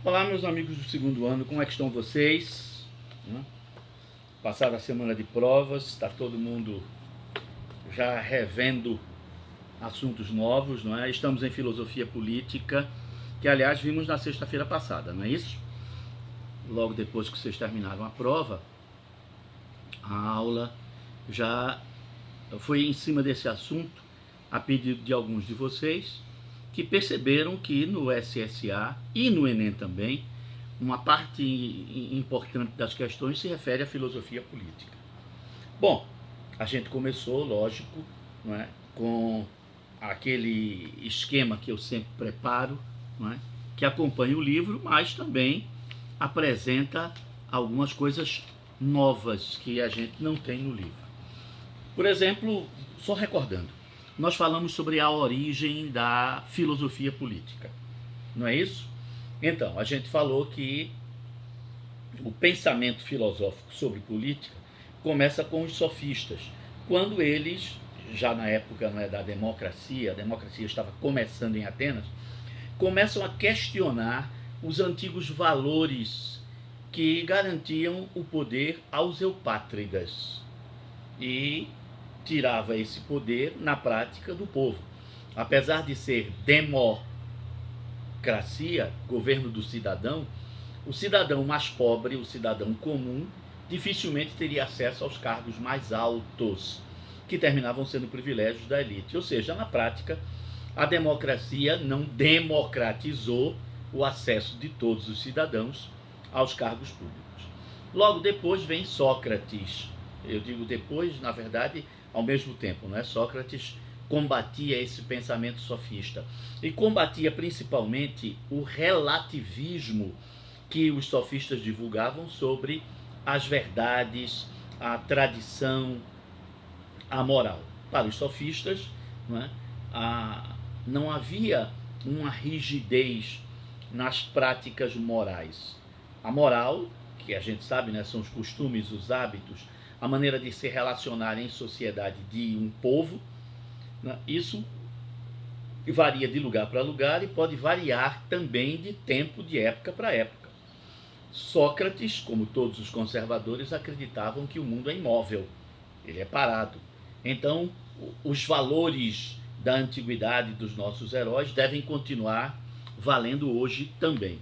Olá, meus amigos do segundo ano, como é que estão vocês? Passada a semana de provas, está todo mundo já revendo assuntos novos, não é? Estamos em filosofia política, que aliás vimos na sexta-feira passada, não é isso? Logo depois que vocês terminaram a prova, a aula já foi em cima desse assunto, a pedido de alguns de vocês, que perceberam que no SSA e no Enem também, uma parte importante das questões se refere à filosofia política. Bom, a gente começou, lógico, não é, com aquele esquema que eu sempre preparo, não é, que acompanha o livro, mas também apresenta algumas coisas novas que a gente não tem no livro. Por exemplo, só recordando, nós falamos sobre a origem da filosofia política, não é isso? Então, a gente falou que o pensamento filosófico sobre política começa com os sofistas, quando eles, já na época, não é, da democracia, a democracia estava começando em Atenas, começam a questionar os antigos valores que garantiam o poder aos eupátridas e tirava esse poder na prática do povo. Apesar de ser democracia, governo do cidadão, o cidadão mais pobre, o cidadão comum, dificilmente teria acesso aos cargos mais altos, que terminavam sendo privilégios da elite. Ou seja, na prática, a democracia não democratizou o acesso de todos os cidadãos aos cargos públicos. Logo depois vem Sócrates. Eu digo depois, na verdade, ao mesmo tempo, não é? Sócrates combatia esse pensamento sofista e combatia principalmente o relativismo que os sofistas divulgavam sobre as verdades, a tradição, a moral. Para os sofistas, não havia uma rigidez nas práticas morais. A moral, que a gente sabe, né, são os costumes, os hábitos, a maneira de se relacionar em sociedade de um povo, né, isso varia de lugar para lugar e pode variar também de tempo, de época para época. Sócrates, como todos os conservadores, acreditavam que o mundo é imóvel, ele é parado. Então, os valores da antiguidade dos nossos heróis devem continuar valendo hoje também.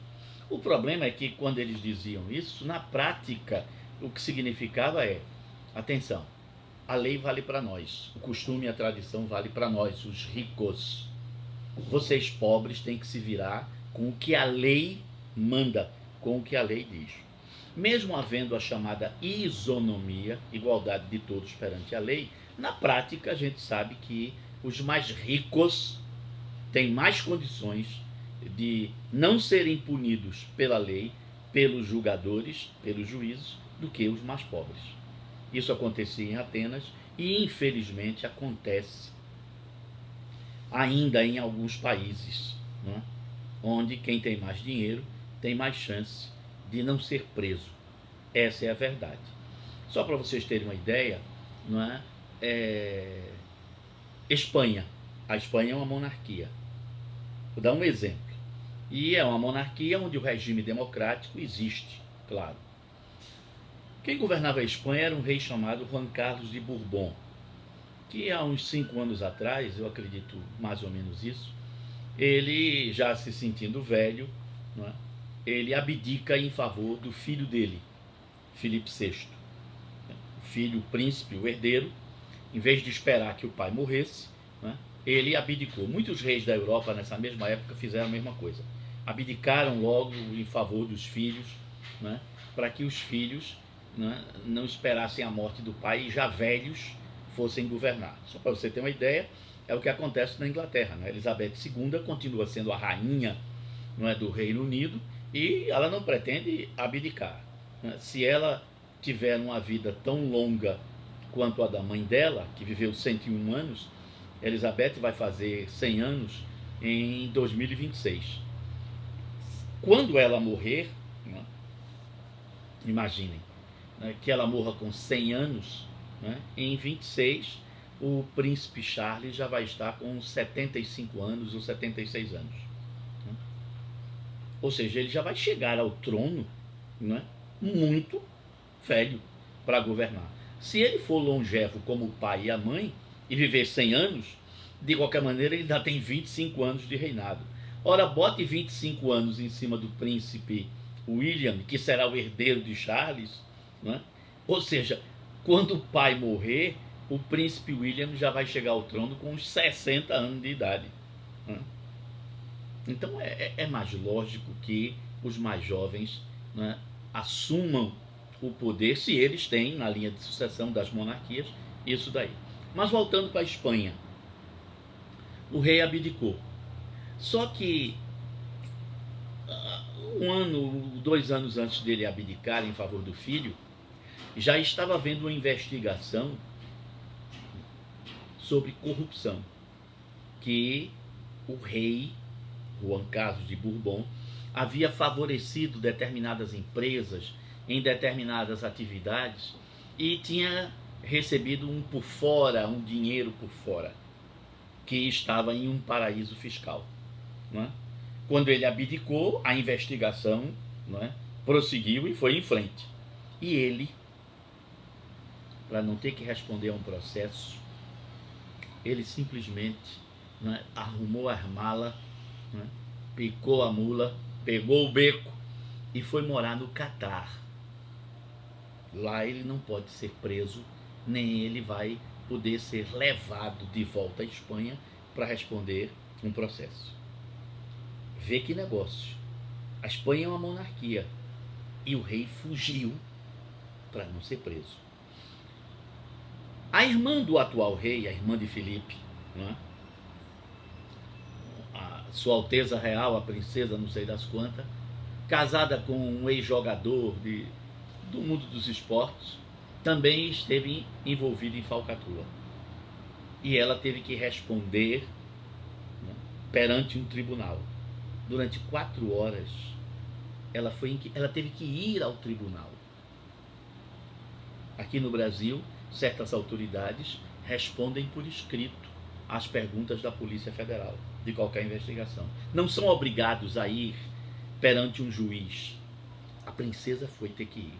O problema é que quando eles diziam isso, na prática, o que significava é: atenção, a lei vale para nós, o costume e a tradição vale para nós, os ricos. Vocês pobres têm que se virar com o que a lei manda, com o que a lei diz. Mesmo havendo a chamada isonomia, igualdade de todos perante a lei, na prática a gente sabe que os mais ricos têm mais condições de não serem punidos pela lei, pelos julgadores, pelos juízes, do que os mais pobres. Isso acontecia em Atenas e, infelizmente, acontece ainda em alguns países, né, onde quem tem mais dinheiro tem mais chance de não ser preso. Essa é a verdade. Só para vocês terem uma ideia, não é? Espanha. A Espanha é uma monarquia. Vou dar um exemplo. E é uma monarquia onde o regime democrático existe, claro. Quem governava a Espanha era um rei chamado Juan Carlos de Bourbon, que há uns 5 anos atrás, eu acredito mais ou menos isso, ele já se sentindo velho, não é? Ele abdica em favor do filho dele, Filipe VI. O filho, o príncipe, o herdeiro, em vez de esperar que o pai morresse, não é? Ele abdicou. Muitos reis da Europa nessa mesma época fizeram a mesma coisa. Abdicaram logo em favor dos filhos, não é? Para que os filhos não esperassem a morte do pai e já velhos fossem governar. Só para você ter uma ideia, é o que acontece na Inglaterra, né? Elizabeth II continua sendo a rainha, não é, do Reino Unido e ela não pretende abdicar, né? Se ela tiver uma vida tão longa quanto a da mãe dela, que viveu 101 anos, Elizabeth vai fazer 100 anos em 2026. Quando ela morrer, né, imaginem, né, que ela morra com 100 anos, né, em 26 o príncipe Charles já vai estar com 75 anos ou 76 anos. Ou seja, ele já vai chegar ao trono, né, muito velho para governar. Se ele for longevo como o pai e a mãe e viver 100 anos, de qualquer maneira ele ainda tem 25 anos de reinado. Ora, bote 25 anos em cima do príncipe William, que será o herdeiro de Charles, né? Ou seja, quando o pai morrer, o príncipe William já vai chegar ao trono com uns 60 anos de idade, né? Então é mais lógico que os mais jovens, né, assumam o poder, se eles têm na linha de sucessão das monarquias isso daí. Mas voltando para a Espanha, o rei abdicou. Só que 2 anos antes dele abdicar em favor do filho, já estava havendo uma investigação sobre corrupção, que o rei Juan Carlos de Bourbon havia favorecido determinadas empresas em determinadas atividades e tinha recebido um dinheiro por fora, que estava em um paraíso fiscal, não é? Quando ele abdicou, a investigação, não é, prosseguiu e foi em frente. E ele, para não ter que responder a um processo, ele simplesmente, não é, arrumou as malas, não é, picou a mula, pegou o beco e foi morar no Catar. Lá ele não pode ser preso, nem ele vai poder ser levado de volta à Espanha para responder um processo. Vê que negócio. A Espanha é uma monarquia e o rei fugiu para não ser preso. A irmã do atual rei, a irmã de Felipe, não é? A Sua Alteza Real, a princesa não sei das quantas, casada com um ex-jogador do mundo dos esportes, também esteve envolvida em falcatrua. E ela teve que responder, né, perante um tribunal. Durante 4 horas, ela teve que ir ao tribunal. Aqui no Brasil, certas autoridades respondem por escrito às perguntas da Polícia Federal, de qualquer investigação. Não são obrigados a ir perante um juiz. A princesa foi ter que ir.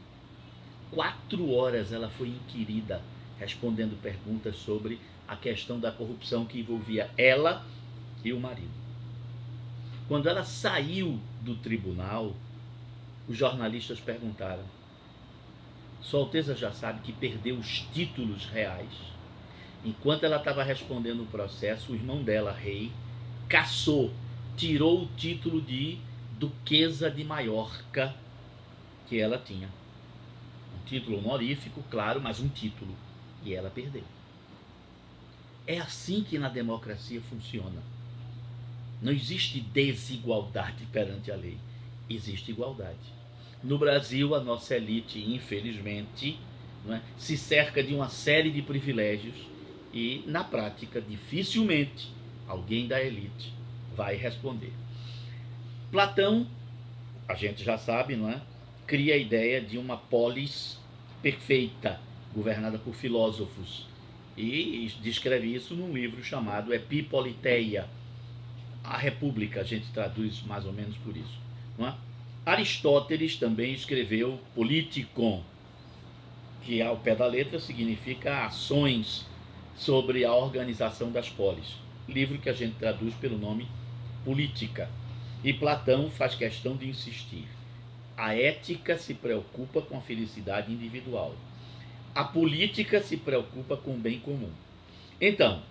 4 horas ela foi inquirida, respondendo perguntas sobre a questão da corrupção que envolvia ela e o marido. Quando ela saiu do tribunal, os jornalistas perguntaram: Sua Alteza já sabe que perdeu os títulos reais? Enquanto ela estava respondendo o processo, o irmão dela, rei, cassou, tirou o título de Duquesa de Maiorca que ela tinha. Um título honorífico, claro, mas um título. E ela perdeu. É assim que na democracia funciona. Não existe desigualdade perante a lei. Existe igualdade. No Brasil, a nossa elite, infelizmente, não é, se cerca de uma série de privilégios e, na prática, dificilmente alguém da elite vai responder. Platão, a gente já sabe, não é, cria a ideia de uma polis perfeita, governada por filósofos, e descreve isso num livro chamado Epipoliteia. A República, a gente traduz mais ou menos por isso, não é? Aristóteles também escreveu Politikon, que ao pé da letra significa ações sobre a organização das polis, livro que a gente traduz pelo nome Política. E Platão faz questão de insistir: a ética se preocupa com a felicidade individual, a política se preocupa com o bem comum. Então,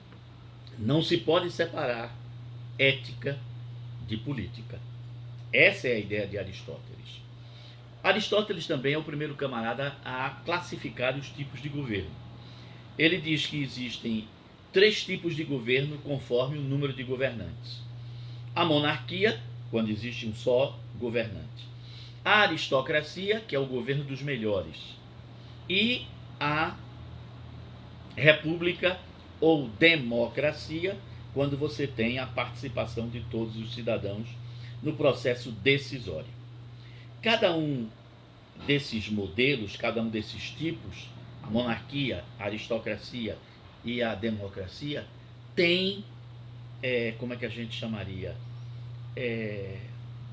não se pode separar ética de política. Essa é a ideia de Aristóteles. Aristóteles também é o primeiro camarada a classificar os tipos de governo. Ele diz que existem 3 tipos de governo conforme o número de governantes: a monarquia, quando existe um só governante; a aristocracia, que é o governo dos melhores; e a república ou democracia, quando você tem a participação de todos os cidadãos no processo decisório. Cada um desses modelos, cada um desses tipos, a monarquia, a aristocracia e a democracia, tem, como é que a gente chamaria?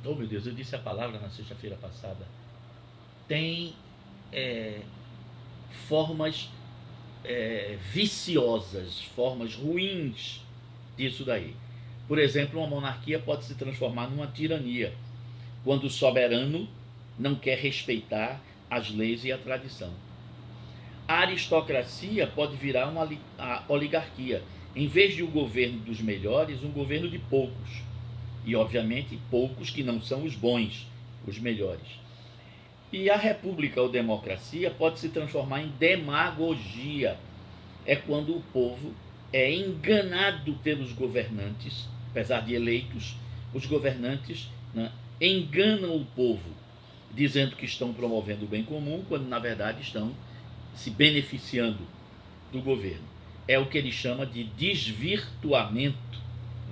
Oh meu Deus, eu disse a palavra na sexta-feira passada. Tem formas viciosas, formas ruins disso daí. Por exemplo, uma monarquia pode se transformar numa tirania, quando o soberano não quer respeitar as leis e a tradição. A aristocracia pode virar uma oligarquia. Em vez de um governo dos melhores, um governo de poucos. E, obviamente, poucos que não são os bons, os melhores. E a república ou democracia pode se transformar em demagogia. É quando o povo é enganado pelos governantes, apesar de eleitos, os governantes, né, enganam o povo, dizendo que estão promovendo o bem comum, quando na verdade estão se beneficiando do governo. É o que ele chama de desvirtuamento,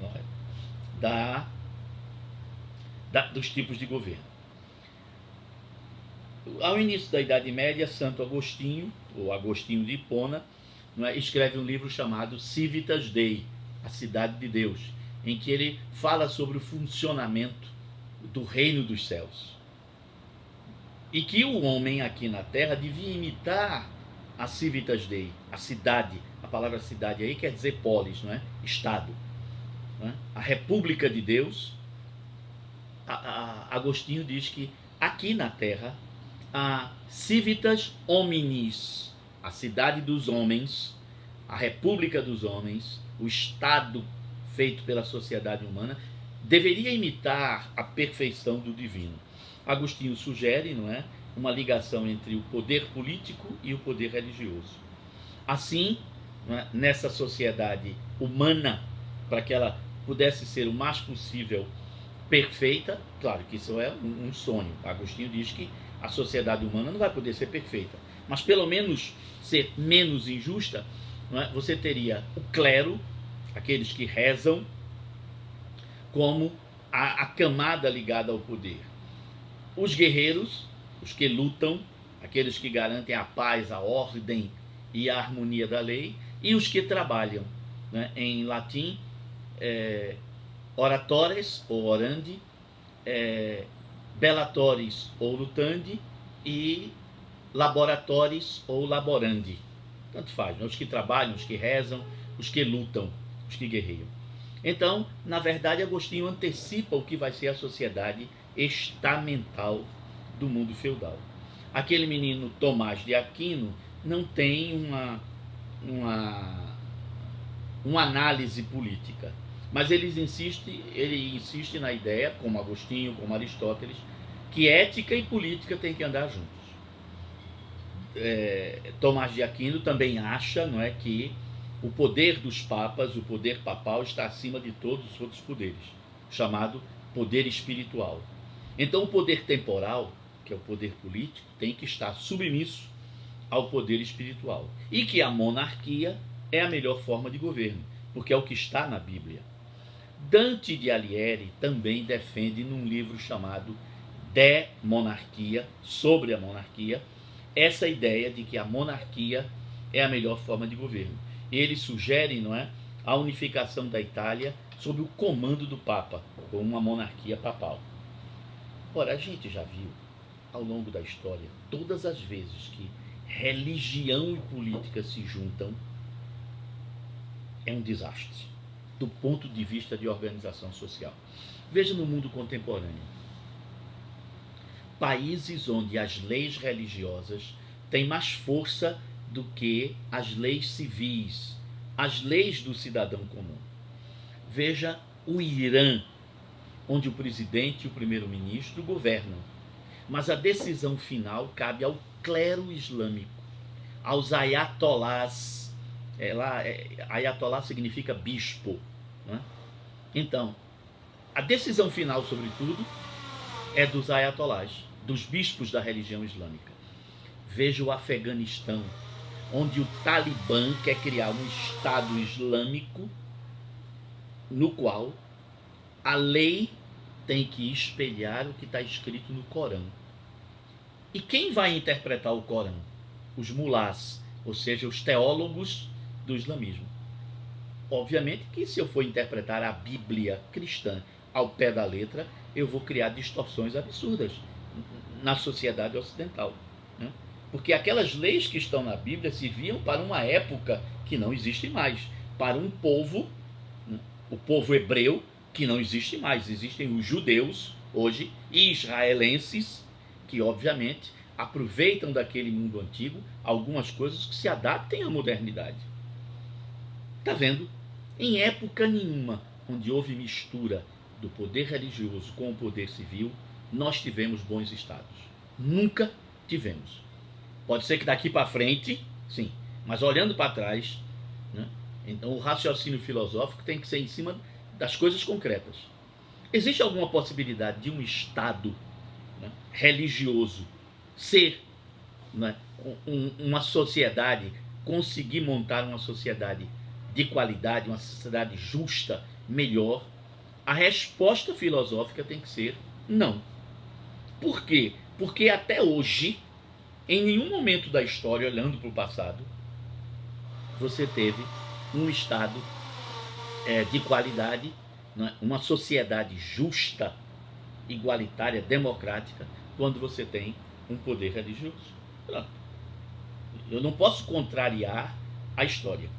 não é? Dos tipos de governo. Ao início da Idade Média, Santo Agostinho, ou Agostinho de Hipona, não é, escreve um livro chamado Civitas Dei, a Cidade de Deus, em que ele fala sobre o funcionamento do reino dos céus. E que o homem aqui na terra devia imitar a Civitas Dei, a cidade. A palavra cidade aí quer dizer polis, não é? Estado. Não é? A República de Deus. Agostinho diz que aqui na terra a Civitas Hominis, a cidade dos homens, a República dos homens, o Estado feito pela sociedade humana, deveria imitar a perfeição do divino. Agostinho sugere, não é, uma ligação entre o poder político e o poder religioso. Assim, não é, nessa sociedade humana, para que ela pudesse ser o mais possível perfeita, claro que isso é um sonho. Agostinho diz que a sociedade humana não vai poder ser perfeita, mas pelo menos ser menos injusta, não é? Você teria o clero, aqueles que rezam, como a camada ligada ao poder. Os guerreiros, os que lutam, aqueles que garantem a paz, a ordem e a harmonia da lei, e os que trabalham, né? Em latim, oratores ou orandi, bellatores ou lutandi e laboratores ou laborandi. Tanto faz, né? Os que trabalham, os que rezam, os que lutam, os que guerreiam. Então, na verdade, Agostinho antecipa o que vai ser a sociedade estamental do mundo feudal. Aquele menino Tomás de Aquino não tem uma análise política, mas ele insiste na ideia, como Agostinho, como Aristóteles, que ética e política têm que andar juntos. Tomás de Aquino também acha, não é, que o poder dos papas, o poder papal, está acima de todos os outros poderes, chamado poder espiritual. Então o poder temporal, que é o poder político, tem que estar submisso ao poder espiritual. E que a monarquia é a melhor forma de governo, porque é o que está na Bíblia. Dante de Alighieri também defende num livro chamado De Monarquia, sobre a monarquia, essa ideia de que a monarquia é a melhor forma de governo. Ele sugere, não é, a unificação da Itália sob o comando do Papa, com uma monarquia papal. Ora, a gente já viu, ao longo da história, todas as vezes que religião e política se juntam, é um desastre, do ponto de vista de organização social. Veja no mundo contemporâneo. Países onde as leis religiosas têm mais força do que as leis civis, as leis do cidadão comum. Veja o Irã, onde o presidente e o primeiro-ministro governam, mas a decisão final cabe ao clero islâmico, aos ayatolás. Ayatolá significa bispo, né? Então, a decisão final sobre tudo é dos ayatolás, dos bispos da religião islâmica. Veja o Afeganistão, onde o Talibã quer criar um Estado islâmico no qual a lei tem que espelhar o que está escrito no Corão. E quem vai interpretar o Corão? Os mulás, ou seja, os teólogos do islamismo. Obviamente que se eu for interpretar a Bíblia cristã ao pé da letra, eu vou criar distorções absurdas na sociedade ocidental, né? Porque aquelas leis que estão na Bíblia serviam para uma época que não existe mais, para um povo, né, o povo hebreu, que não existe mais. Existem os judeus hoje e israelenses que, obviamente, aproveitam daquele mundo antigo algumas coisas que se adaptem à modernidade. Está vendo? Em época nenhuma onde houve mistura do poder religioso com o poder civil, nós tivemos bons estados. Nunca tivemos. Pode ser que daqui para frente, sim, mas olhando para trás, né, então o raciocínio filosófico tem que ser em cima das coisas concretas. Existe alguma possibilidade de um estado, né, religioso ser, né, uma sociedade, conseguir montar uma sociedade de qualidade, uma sociedade justa, melhor? A resposta filosófica tem que ser não. Por quê? Porque até hoje, em nenhum momento da história, olhando para o passado, você teve um Estado de qualidade, né, uma sociedade justa, igualitária, democrática, quando você tem um poder religioso. Pronto. Eu não posso contrariar a história.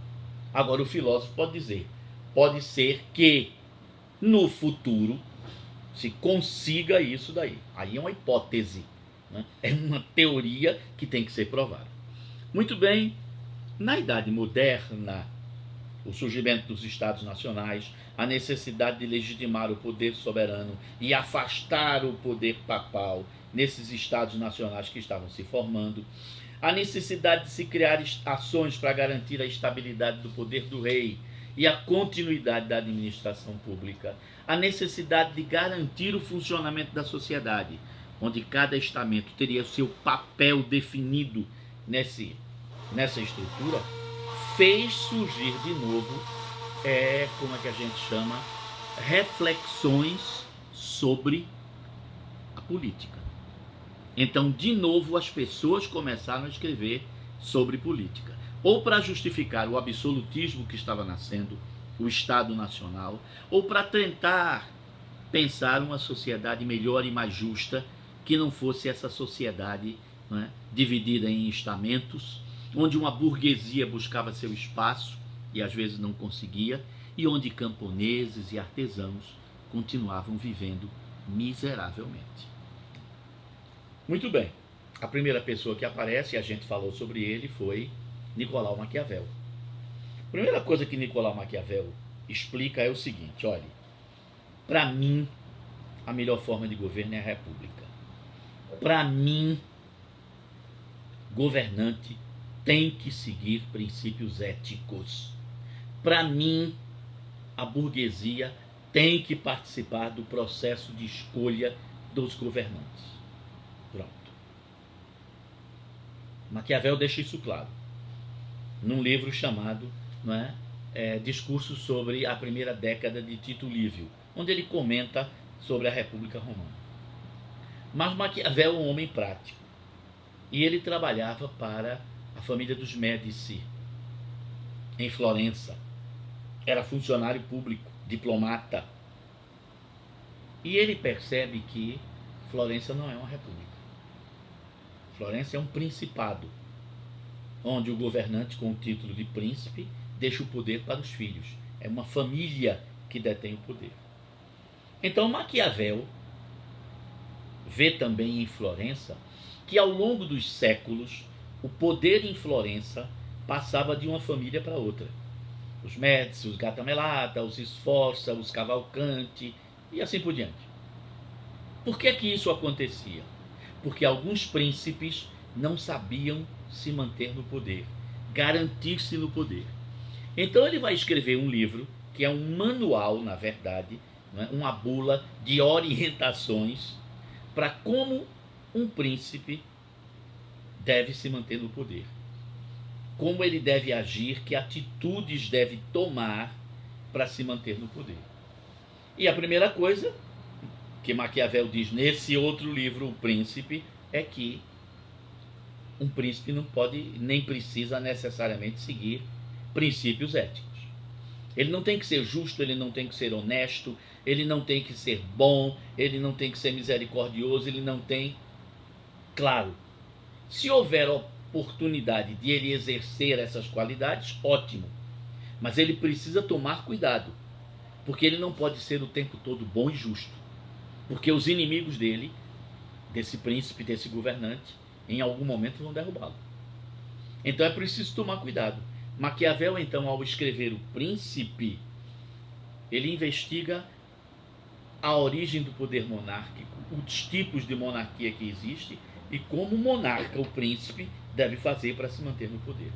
Agora o filósofo pode dizer, pode ser que no futuro se consiga isso daí. Aí é uma hipótese, né? É uma teoria que tem que ser provada. Muito bem, na Idade Moderna, o surgimento dos Estados Nacionais, a necessidade de legitimar o poder soberano e afastar o poder papal nesses Estados Nacionais que estavam se formando, a necessidade de se criar ações para garantir a estabilidade do poder do rei e a continuidade da administração pública, a necessidade de garantir o funcionamento da sociedade, onde cada estamento teria seu papel definido nessa estrutura, fez surgir de novo, como é que a gente chama, reflexões sobre a política. Então, de novo, as pessoas começaram a escrever sobre política, ou para justificar o absolutismo que estava nascendo, o Estado Nacional, ou para tentar pensar uma sociedade melhor e mais justa, que não fosse essa sociedade, né, dividida em estamentos, onde uma burguesia buscava seu espaço e às vezes não conseguia, e onde camponeses e artesãos continuavam vivendo miseravelmente. Muito bem, a primeira pessoa que aparece, e a gente falou sobre ele, foi Nicolau Maquiavel. A primeira coisa que Nicolau Maquiavel explica é o seguinte: olha, para mim, a melhor forma de governo é a república. Para mim, governante tem que seguir princípios éticos. Para mim, a burguesia tem que participar do processo de escolha dos governantes. Pronto. Maquiavel deixa isso claro num livro chamado, não é, Discursos sobre a Primeira Década de Tito Livio, onde ele comenta sobre a República Romana. Mas Maquiavel é um homem prático e ele trabalhava para a família dos Médici em Florença. Era funcionário público, diplomata. E ele percebe que Florença não é uma república. Florença é um principado, onde o governante com o título de príncipe deixa o poder para os filhos. É uma família que detém o poder. Então Maquiavel vê também em Florença que ao longo dos séculos o poder em Florença passava de uma família para outra. Os Médici, os Gattamelata, os Sforza, os Cavalcanti e assim por diante. Por que que isso acontecia? Porque alguns príncipes não sabiam se manter no poder, garantir-se no poder. Então ele vai escrever um livro que é um manual, na verdade, uma bula de orientações para como um príncipe deve se manter no poder, como ele deve agir, que atitudes deve tomar para se manter no poder. E a primeira coisa que Maquiavel diz nesse outro livro, O Príncipe, é que um príncipe não pode nem precisa necessariamente seguir princípios éticos. Ele não tem que ser justo, ele não tem que ser honesto, ele não tem que ser bom, ele não tem que ser misericordioso, ele não tem... Claro, se houver oportunidade de ele exercer essas qualidades, ótimo. Mas ele precisa tomar cuidado, porque ele não pode ser o tempo todo bom e justo. Porque os inimigos dele, desse príncipe, desse governante, em algum momento vão derrubá-lo. Então é preciso tomar cuidado. Maquiavel, então, ao escrever O Príncipe, ele investiga a origem do poder monárquico, os tipos de monarquia que existe e como o monarca, o príncipe, deve fazer para se manter no poder.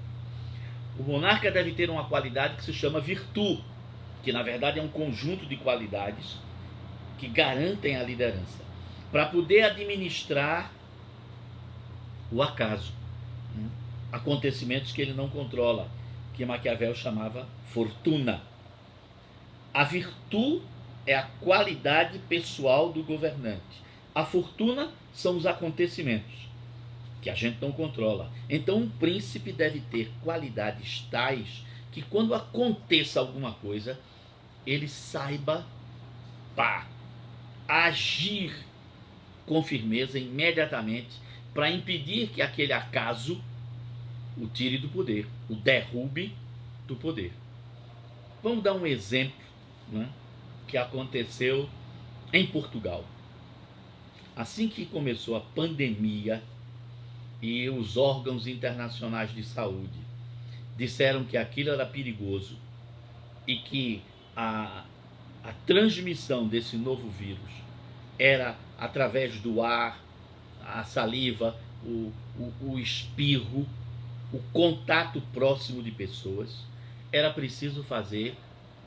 O monarca deve ter uma qualidade que se chama virtude, que na verdade é um conjunto de qualidades que garantem a liderança, para poder administrar o acaso, acontecimentos que ele não controla, que Maquiavel chamava fortuna. A virtude é a qualidade pessoal do governante. A fortuna são os acontecimentos, que a gente não controla. Então um príncipe deve ter qualidades tais que quando aconteça alguma coisa, ele saiba agir com firmeza imediatamente para impedir que aquele acaso o tire do poder, o derrube do poder. Vamos dar um exemplo, né, que aconteceu em Portugal. Assim que começou a pandemia e os órgãos internacionais de saúde disseram que aquilo era perigoso e que a transmissão desse novo vírus era através do ar, a saliva, o espirro, o contato próximo de pessoas, era preciso fazer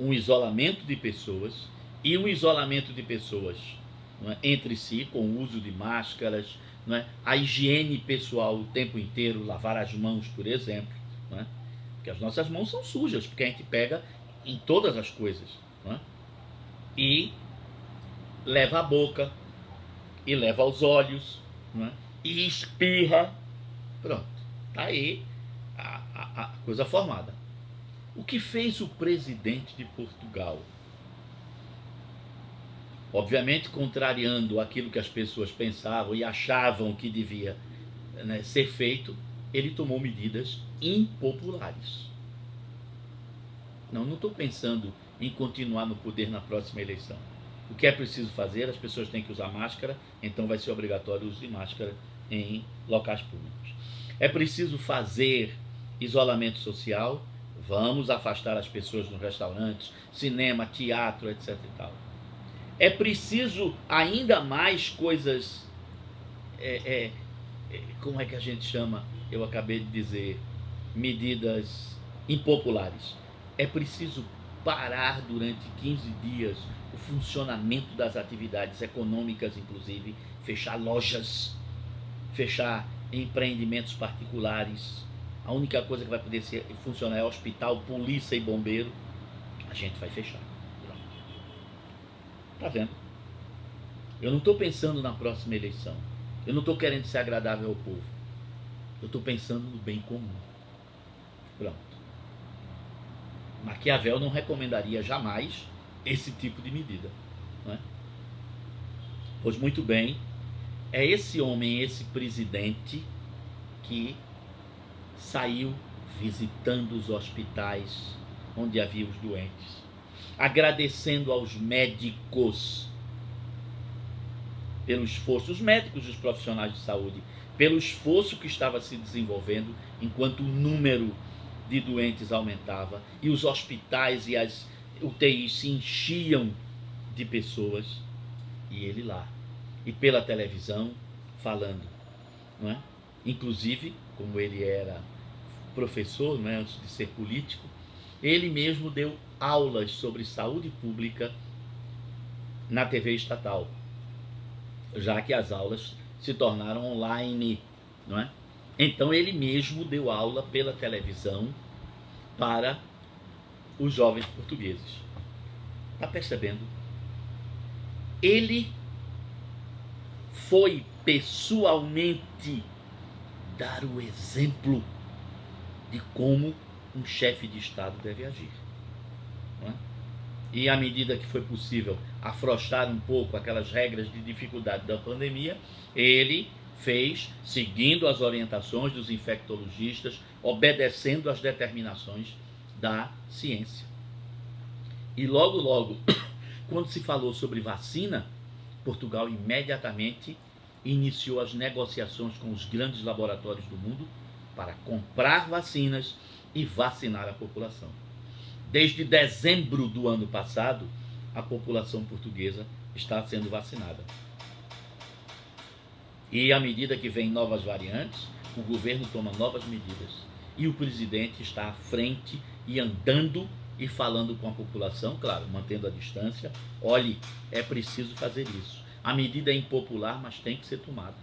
um isolamento de pessoas, e um isolamento de pessoas, não é, entre si, com o uso de máscaras, não é, a higiene pessoal o tempo inteiro, lavar as mãos, por exemplo, não é, porque as nossas mãos são sujas, porque a gente pega em todas as coisas, não é, e leva a boca, e leva aos olhos, não é, e espirra, pronto, está aí a coisa formada. O que fez o presidente de Portugal? Obviamente, contrariando aquilo que as pessoas pensavam e achavam que devia, né, ser feito, ele tomou medidas impopulares. Não estou pensando em continuar no poder na próxima eleição. O que é preciso fazer? As pessoas têm que usar máscara, então vai ser obrigatório o uso de máscara em locais públicos. É preciso fazer isolamento social, vamos afastar as pessoas nos restaurantes, cinema, teatro, etc. e tal. É preciso ainda mais coisas, como é que a gente chama? Eu acabei de dizer, medidas impopulares. É preciso parar durante 15 dias o funcionamento das atividades econômicas, inclusive, fechar lojas, fechar empreendimentos particulares. A única coisa que vai poder funcionar é hospital, polícia e bombeiro. A gente vai fechar. Tá vendo? Eu não estou pensando na próxima eleição. Eu não estou querendo ser agradável ao povo. Eu estou pensando no bem comum. Pronto. Maquiavel não recomendaria jamais esse tipo de medida, não é? Pois muito bem, é esse homem, esse presidente, que saiu visitando os hospitais onde havia os doentes, agradecendo aos médicos pelo esforço, os médicos e os profissionais de saúde, pelo esforço que estava se desenvolvendo enquanto o número de doentes aumentava e os hospitais e as UTIs se enchiam de pessoas, e ele lá, e pela televisão, falando, não é? Inclusive, como ele era professor, não é, antes de ser político, ele mesmo deu aulas sobre saúde pública na TV estatal, já que as aulas se tornaram online, não é? Então ele mesmo deu aula pela televisão para os jovens portugueses. Está percebendo? Ele foi pessoalmente dar o exemplo de como um chefe de Estado deve agir. Não é? e à medida que foi possível afrouxar um pouco aquelas regras de dificuldade da pandemia, ele fez, seguindo as orientações dos infectologistas, obedecendo às determinações da ciência. E logo, logo, quando se falou sobre vacina, Portugal imediatamente iniciou as negociações com os grandes laboratórios do mundo para comprar vacinas e vacinar a população. Desde dezembro do ano passado, a população portuguesa está sendo vacinada. E à medida que vem novas variantes, o governo toma novas medidas. E o presidente está à frente e andando e falando com a população, claro, mantendo a distância. Olhe, é preciso fazer isso. A medida é impopular, mas tem que ser tomada.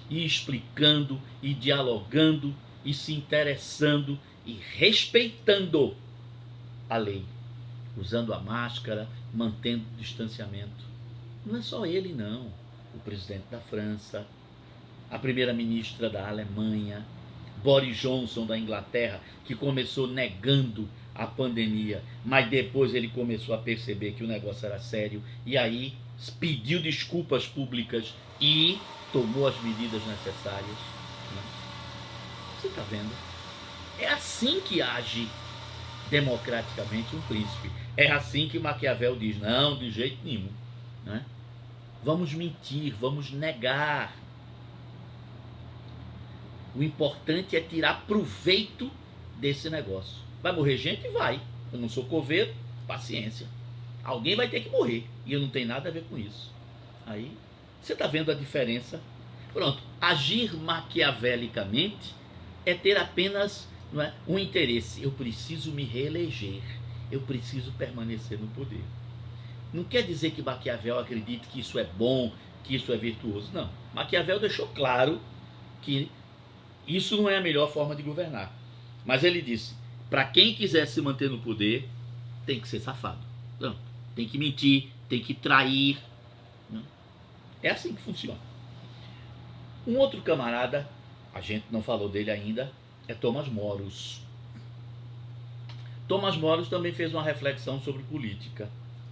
E explicando, e dialogando, e se interessando, e respeitando a lei. Usando a máscara, mantendo o distanciamento. Não é só ele, não. O presidente da França, a primeira-ministra da Alemanha, Boris Johnson da Inglaterra, que começou negando a pandemia, mas depois ele começou a perceber que o negócio era sério, e aí pediu desculpas públicas e tomou as medidas necessárias. Você está vendo? É assim que age democraticamente um príncipe. É assim que Maquiavel diz, não, de jeito nenhum. Né? Vamos mentir, vamos negar. O importante é tirar proveito desse negócio. Vai morrer gente? Vai. Eu não sou coveiro, paciência. Alguém vai ter que morrer. E eu não tenho nada a ver com isso. Aí, você está vendo a diferença? Pronto. Agir maquiavelicamente é ter apenas, não é, um interesse. Eu preciso me reeleger. Eu preciso permanecer no poder. Não quer dizer que Maquiavel acredite que isso é bom, que isso é virtuoso. Não. Maquiavel deixou claro que isso não é a melhor forma de governar. Mas ele disse, para quem quiser se manter no poder, tem que ser safado. Não, tem que mentir, tem que trair. Não. É assim que funciona. Um outro camarada, a gente não falou dele ainda, é Thomas Moros. Thomas Moros também fez uma reflexão sobre política.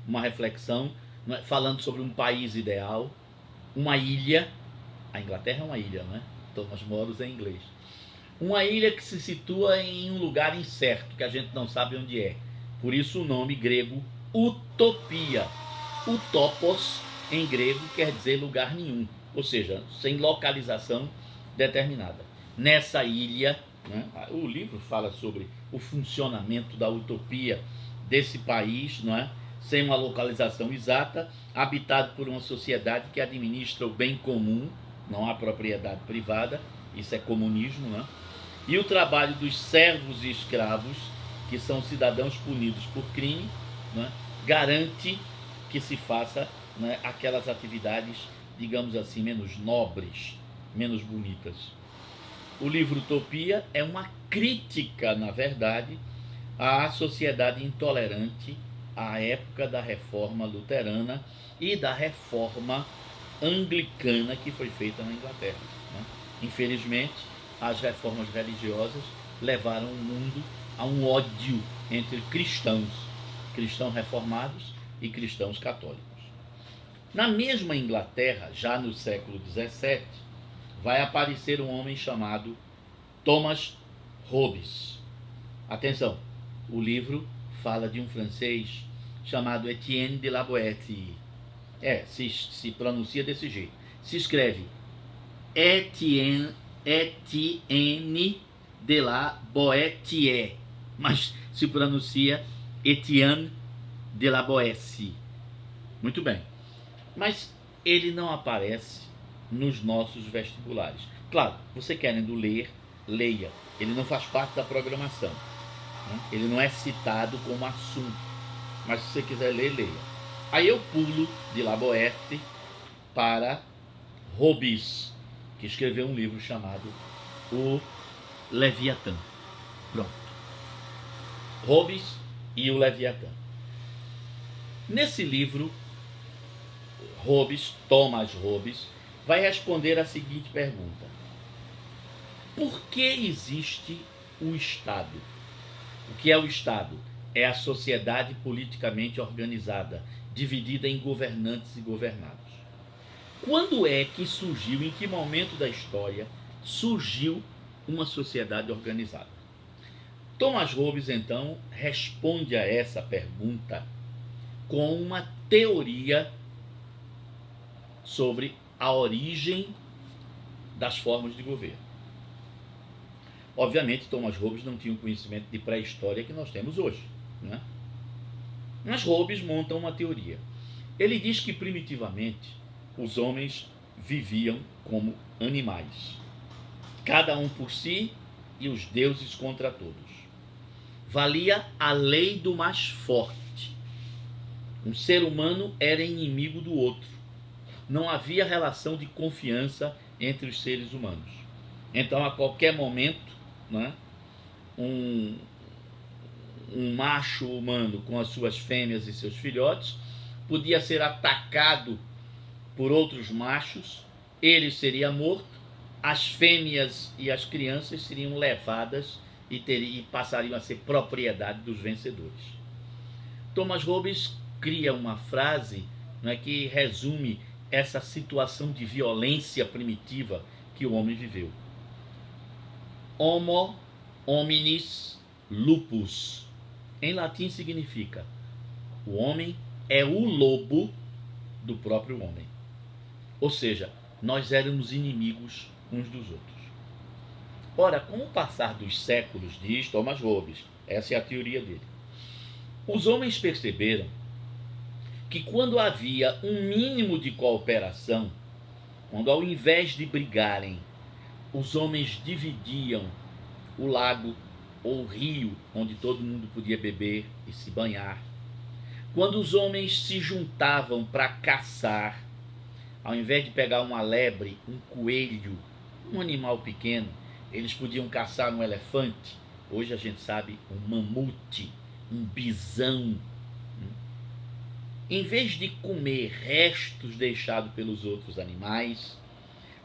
Uma reflexão, falando sobre um país ideal, uma ilha. A Inglaterra é uma ilha, não é? Thomas Moros é inglês. Uma ilha que se situa em um lugar incerto, que a gente não sabe onde é. Por isso o nome grego Utopia. Utopos, em grego, quer dizer lugar nenhum. Ou seja, sem localização determinada. Nessa ilha, né, o livro fala sobre o funcionamento da utopia desse país, não é? Sem uma localização exata, habitado por uma sociedade que administra o bem comum, não há propriedade privada, isso é comunismo, né? E o trabalho dos servos e escravos, que são cidadãos punidos por crime, né? Garante que se faça, né, aquelas atividades, digamos assim, menos nobres, menos bonitas. O livro Utopia é uma crítica, na verdade, à sociedade intolerante à época da reforma luterana e da reforma anglicana que foi feita na Inglaterra. Né? Infelizmente, as reformas religiosas levaram o mundo a um ódio entre cristãos reformados e cristãos católicos. Na mesma Inglaterra, já no século XVII, vai aparecer um homem chamado Thomas Hobbes. Atenção, o livro fala de um francês chamado Etienne de la Boétie. Se pronuncia desse jeito. Se escreve Etienne de la Boétie, mas se pronuncia Etienne de la Boétie. Muito bem. Mas ele não aparece nos nossos vestibulares. Claro, você querendo ler, leia. Ele não faz parte da programação. Né? Ele não é citado como assunto. Mas se você quiser ler, leia. Aí eu pulo de La Boétie para Hobbes, que escreveu um livro chamado O Leviatã. Pronto. Hobbes e o Leviatã. Nesse livro, Thomas Hobbes, vai responder a seguinte pergunta: por que existe o Estado? O que é o Estado? é a sociedade politicamente organizada, dividida em governantes e governados. Quando é que surgiu, em que momento da história surgiu uma sociedade organizada? Thomas Hobbes, então, responde a essa pergunta com uma teoria sobre a origem das formas de governo. Obviamente, Thomas Hobbes não tinha o conhecimento de pré-história que nós temos hoje, né? Mas Hobbes monta uma teoria. Ele diz que, primitivamente, os homens viviam como animais, cada um por si e os deuses contra todos. Valia a lei do mais forte. Um ser humano era inimigo do outro. Não havia relação de confiança entre os seres humanos. Então, a qualquer momento, né, um macho humano com as suas fêmeas e seus filhotes podia ser atacado por outros machos, ele seria morto, as fêmeas e as crianças seriam levadas e passariam a ser propriedade dos vencedores. Thomas Hobbes cria uma frase, né, que resume essa situação de violência primitiva que o homem viveu. Homo hominis lupus. Em latim significa: o homem é o lobo do próprio homem. Ou seja, nós éramos inimigos uns dos outros. Ora, com o passar dos séculos, diz Thomas Hobbes, essa é a teoria dele, os homens perceberam que quando havia um mínimo de cooperação, quando ao invés de brigarem, os homens dividiam o lago ou o rio onde todo mundo podia beber e se banhar, quando os homens se juntavam para caçar, ao invés de pegar uma lebre, um coelho, um animal pequeno, eles podiam caçar um elefante, hoje a gente sabe, um mamute, um bisão. Em vez de comer restos deixados pelos outros animais,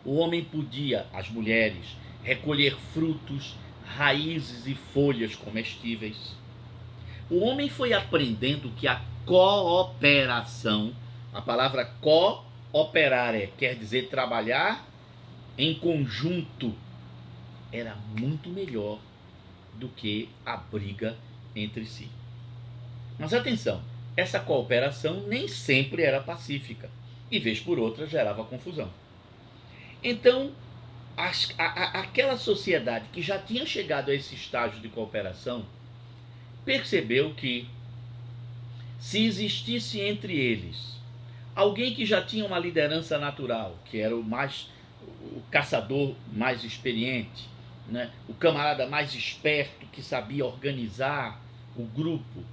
o homem podia, as mulheres, recolher frutos, raízes e folhas comestíveis. O homem foi aprendendo que a cooperação, a palavra cooperar quer dizer trabalhar em conjunto, era muito melhor do que a briga entre si. Mas atenção, essa cooperação nem sempre era pacífica e, vez por outra, gerava confusão. Então, aquela sociedade que já tinha chegado a esse estágio de cooperação percebeu que, se existisse entre eles alguém que já tinha uma liderança natural, que era o caçador mais experiente, né, o camarada mais esperto que sabia organizar o grupo,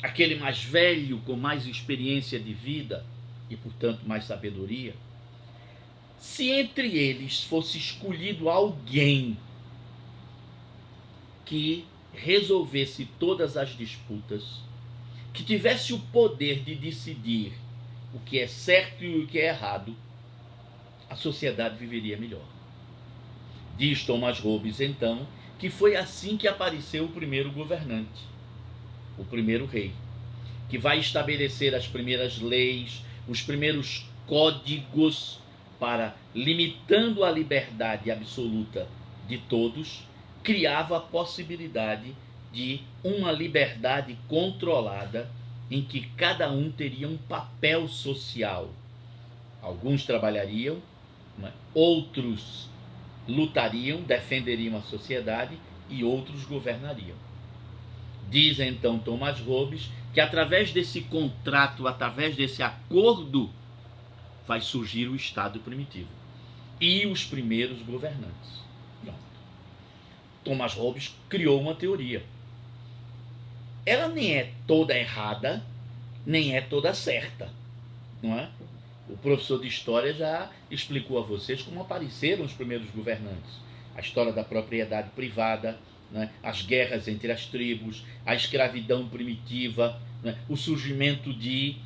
aquele mais velho com mais experiência de vida e, portanto, mais sabedoria, se entre eles fosse escolhido alguém que resolvesse todas as disputas, que tivesse o poder de decidir o que é certo e o que é errado, a sociedade viveria melhor. Diz Thomas Hobbes, então, que foi assim que apareceu o primeiro governante, o primeiro rei, que vai estabelecer as primeiras leis, os primeiros códigos para, limitando a liberdade absoluta de todos, criava a possibilidade de uma liberdade controlada em que cada um teria um papel social. Alguns trabalhariam, né? Outros lutariam, defenderiam a sociedade e outros governariam. Diz então Thomas Hobbes que através desse contrato, através desse acordo, vai surgir o Estado primitivo e os primeiros governantes. Pronto. Thomas Hobbes criou uma teoria. Ela nem é toda errada, nem é toda certa, não é? O professor de História já explicou a vocês como apareceram os primeiros governantes. A história da propriedade privada, né? As guerras entre as tribos, a escravidão primitiva, né? O surgimento de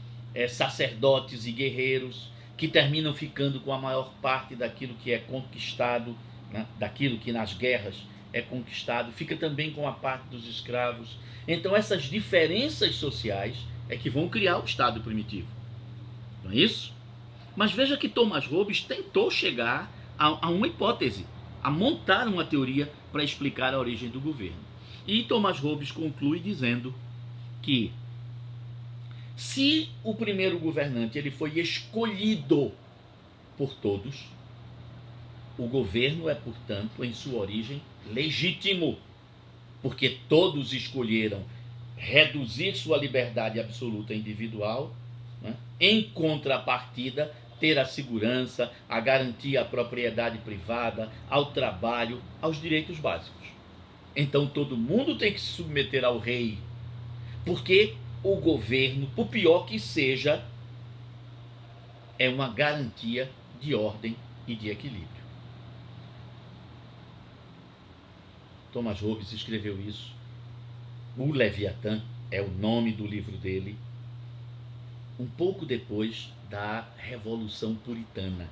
sacerdotes e guerreiros que terminam ficando com a maior parte daquilo que é conquistado, né? Daquilo que nas guerras é conquistado, fica também com a parte dos escravos. Então essas diferenças sociais é que vão criar o Estado primitivo. Não é isso? Mas veja que Thomas Hobbes tentou chegar a uma hipótese, a montar uma teoria para explicar a origem do governo. E Thomas Hobbes conclui dizendo que se o primeiro governante ele foi escolhido por todos, o governo é, portanto, em sua origem, legítimo, porque todos escolheram reduzir sua liberdade absoluta individual, né? Em contrapartida, ter a segurança, a garantia à propriedade privada, ao trabalho, aos direitos básicos. Então todo mundo tem que se submeter ao rei, porque o governo, por pior que seja, é uma garantia de ordem e de equilíbrio. Thomas Hobbes escreveu isso. O Leviatã é o nome do livro dele, um pouco depois da Revolução Puritana.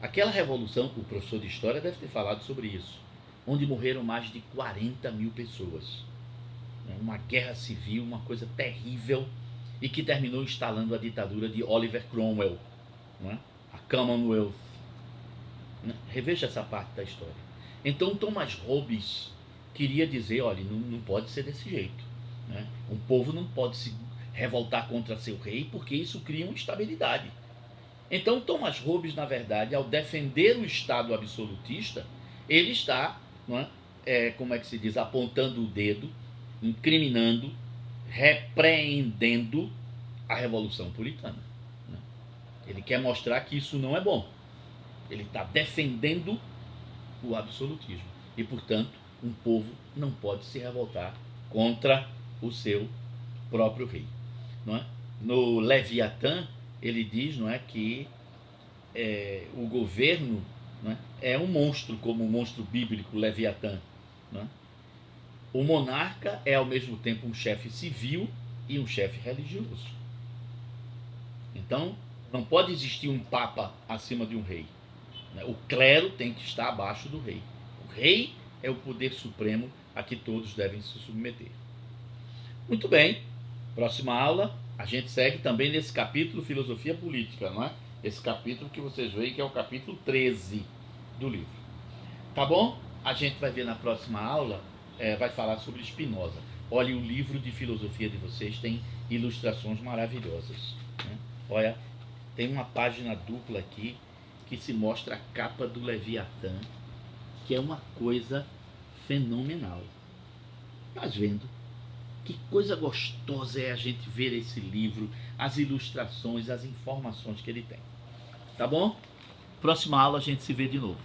Aquela revolução, o professor de História deve ter falado sobre isso, onde morreram mais de 40 mil pessoas. Uma guerra civil, uma coisa terrível, e que terminou instalando a ditadura de Oliver Cromwell, a Commonwealth. Reveja essa parte da história. Então Thomas Hobbes queria dizer, olha, não pode ser desse jeito. Um povo não pode se revoltar contra seu rei, porque isso cria uma instabilidade. Então Thomas Hobbes, na verdade, ao defender o Estado absolutista, ele está, como é que se diz, apontando o dedo, incriminando, repreendendo a Revolução Puritana. Ele quer mostrar que isso não é bom. Ele está defendendo o absolutismo. E, portanto, um povo não pode se revoltar contra o seu próprio rei. No Leviatã, ele diz que o governo é um monstro, como o monstro bíblico Leviatã. O monarca é, ao mesmo tempo, um chefe civil e um chefe religioso. Então, não pode existir um papa acima de um rei. O clero tem que estar abaixo do rei. O rei é o poder supremo a que todos devem se submeter. Muito bem. Próxima aula, a gente segue também nesse capítulo Filosofia Política, Esse capítulo que vocês veem que é o capítulo 13 do livro. Tá bom? A gente vai ver na próxima aula, vai falar sobre Spinoza. Olha, o livro de filosofia de vocês tem ilustrações maravilhosas. Olha, tem uma página dupla aqui que se mostra a capa do Leviatã, que é uma coisa fenomenal. Tá vendo? Que coisa gostosa é a gente ver esse livro, as ilustrações, as informações que ele tem. Tá bom? Próxima aula a gente se vê de novo.